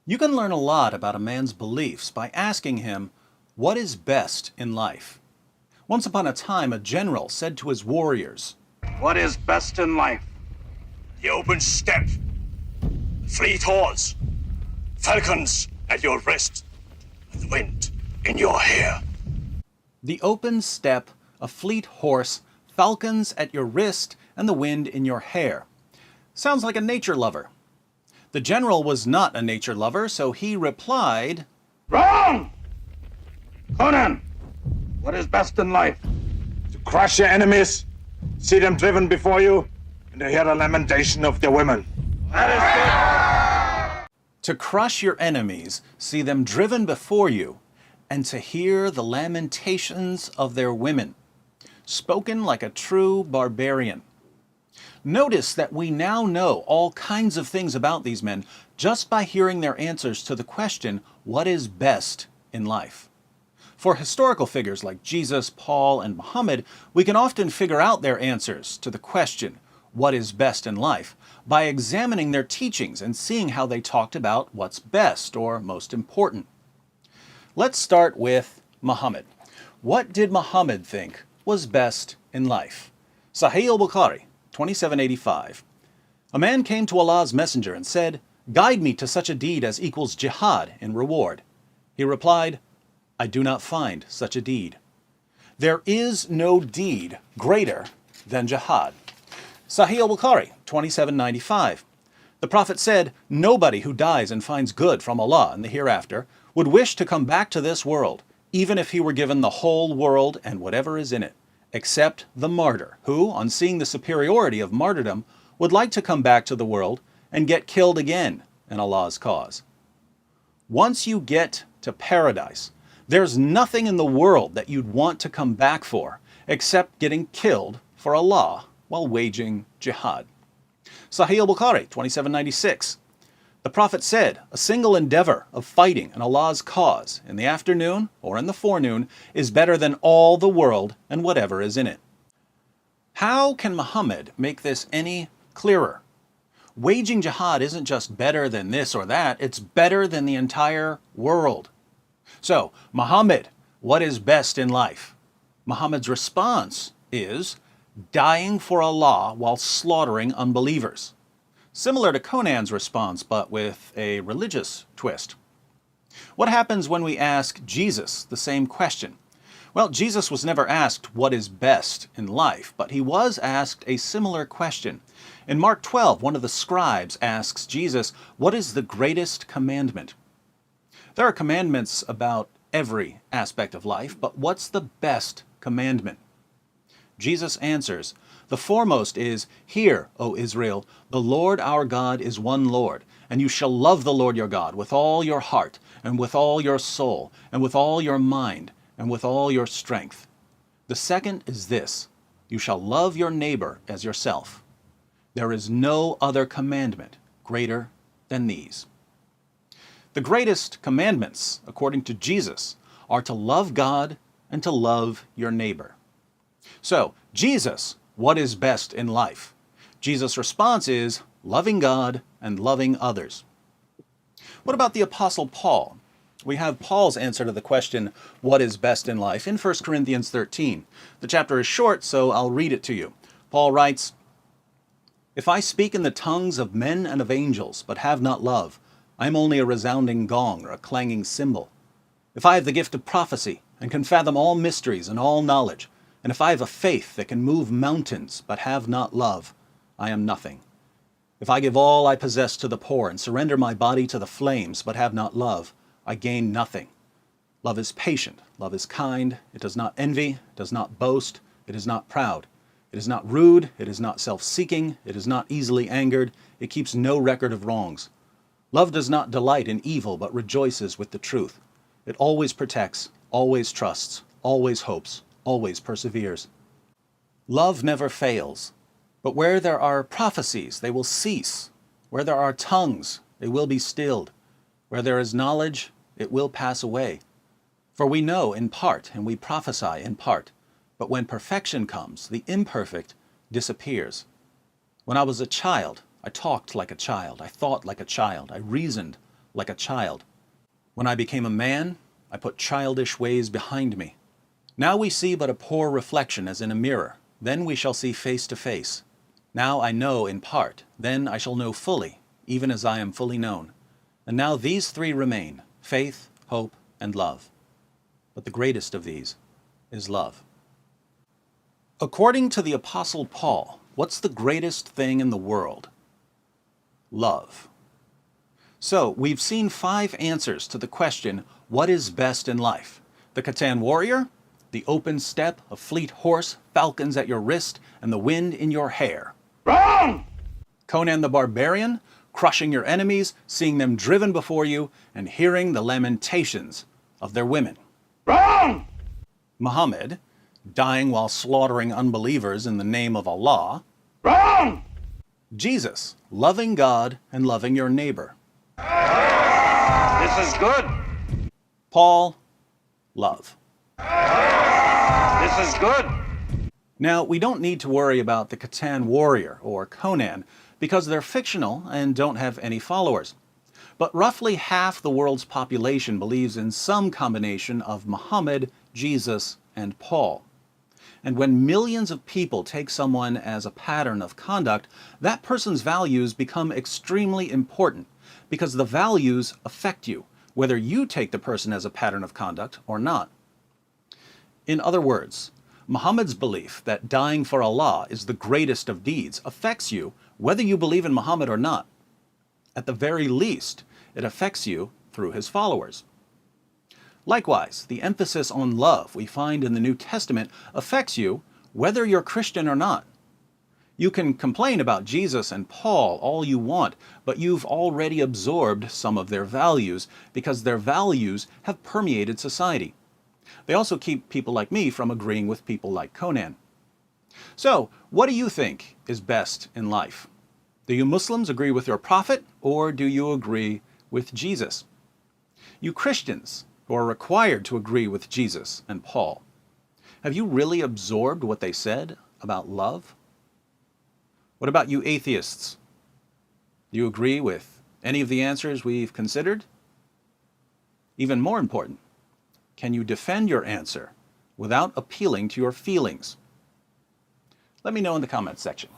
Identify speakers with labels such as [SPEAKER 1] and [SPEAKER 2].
[SPEAKER 1] You can learn a lot about a man's beliefs by asking him, what is best in life? Once upon a time, a general said to his warriors,
[SPEAKER 2] What is best in life?
[SPEAKER 3] The open steppe, the fleet horse, falcons at your wrist, and the wind in your hair.
[SPEAKER 1] the open steppe, a fleet horse, falcons at your wrist, and the wind in your hair. Sounds like a nature lover. The general was not a nature lover, so he replied,
[SPEAKER 2] Wrong! Conan, what is best in life?
[SPEAKER 4] To crush your enemies, see them driven before you, and to hear the lamentation of their women.
[SPEAKER 2] That
[SPEAKER 1] to crush your enemies, see them driven before you, and to hear the lamentations of their women. Spoken like a true barbarian. Notice that we now know all kinds of things about these men just by hearing their answers to the question, what is best in life? For historical figures like Jesus, Paul, and Muhammad, we can often figure out their answers to the question, what is best in life, by examining their teachings and seeing how they talked about what's best or most important. Let's start with Muhammad. What did Muhammad think was best in life? Sahih al-Bukhari, 2785. A man came to Allah's messenger and said, "Guide me to such a deed as equals jihad in reward." He replied, "I do not find such a deed." There is no deed greater than jihad. Sahih al-Bukhari, 2795. The Prophet said, "Nobody who dies and finds good from Allah in the hereafter would wish to come back to this world, even if he were given the whole world and whatever is in it, except the martyr, who, on seeing the superiority of martyrdom, would like to come back to the world and get killed again in Allah's cause." Once you get to paradise, there's nothing in the world that you'd want to come back for, except getting killed for Allah while waging jihad. Sahih al-Bukhari, 2796. The Prophet said, "A single endeavor of fighting in Allah's cause in the afternoon or in the forenoon is better than all the world and whatever is in it." How can Muhammad make this any clearer? Waging jihad isn't just better than this or that, it's better than the entire world. So, Muhammad, what is best in life? Muhammad's response is dying for Allah while slaughtering unbelievers. Similar to Conan's response, but with a religious twist. What happens when we ask Jesus the same question? Well, Jesus was never asked what is best in life, but he was asked a similar question. In Mark 12, one of the scribes asks Jesus, "What is the greatest commandment?" There are commandments about every aspect of life, but what's the best commandment? Jesus answers, "The foremost is, Hear, O Israel, the Lord our God is one Lord, and you shall love the Lord your God with all your heart, and with all your soul, and with all your mind, and with all your strength. The second is this, you shall love your neighbor as yourself. There is no other commandment greater than these." The greatest commandments, according to Jesus, are to love God and to love your neighbor. So, Jesus, what is best in life? Jesus' response is loving God and loving others. What about the Apostle Paul? We have Paul's answer to the question, what is best in life, in 1 Corinthians 13. The chapter is short, so I'll read it to you. Paul writes, "If I speak in the tongues of men and of angels, but have not love, I am only a resounding gong or a clanging cymbal. If I have the gift of prophecy, and can fathom all mysteries and all knowledge, and if I have a faith that can move mountains, but have not love, I am nothing. If I give all I possess to the poor, and surrender my body to the flames, but have not love, I gain nothing. Love is patient, love is kind, it does not envy, it does not boast, it is not proud. It is not rude, it is not self-seeking, it is not easily angered, it keeps no record of wrongs. Love does not delight in evil, but rejoices with the truth. It always protects, always trusts, always hopes, always perseveres. Love never fails, but where there are prophecies, they will cease. Where there are tongues, they will be stilled. Where there is knowledge, it will pass away. For we know in part, and we prophesy in part. But when perfection comes, the imperfect disappears. When I was a child, I talked like a child, I thought like a child, I reasoned like a child. When I became a man, I put childish ways behind me. Now we see but a poor reflection as in a mirror. Then we shall see face to face. Now I know in part, then I shall know fully, even as I am fully known. And now these three remain, faith, hope, and love. But the greatest of these is love. According to the Apostle Paul, what's the greatest thing in the world? Love. So, we've seen 5 answers to the question, what is best in life? The Catan warrior, the open steppe, a fleet horse, falcons at your wrist, and the wind in your hair.
[SPEAKER 2] Wrong!
[SPEAKER 1] Conan the barbarian, crushing your enemies, seeing them driven before you, and hearing the lamentations of their women.
[SPEAKER 2] Wrong!
[SPEAKER 1] Muhammad, dying while slaughtering unbelievers in the name of Allah.
[SPEAKER 2] Wrong!
[SPEAKER 1] Jesus, loving God and loving your neighbor.
[SPEAKER 2] This is good.
[SPEAKER 1] Paul, love.
[SPEAKER 2] This is good.
[SPEAKER 1] Now, we don't need to worry about the Catan warrior or Conan because they're fictional and don't have any followers. But roughly half the world's population believes in some combination of Muhammad, Jesus, and Paul. And when millions of people take someone as a pattern of conduct, that person's values become extremely important because the values affect you, whether you take the person as a pattern of conduct or not. In other words, Muhammad's belief that dying for Allah is the greatest of deeds affects you whether you believe in Muhammad or not. At the very least, it affects you through his followers. Likewise, the emphasis on love we find in the New Testament affects you whether you're Christian or not. You can complain about Jesus and Paul all you want, but you've already absorbed some of their values because their values have permeated society. They also keep people like me from agreeing with people like Conan. So, what do you think is best in life? Do you Muslims agree with your prophet, or do you agree with Jesus? You Christians, who are required to agree with Jesus and Paul, have you really absorbed what they said about love? What about you atheists? Do you agree with any of the answers we've considered? Even more important, can you defend your answer without appealing to your feelings? Let me know in the comments section.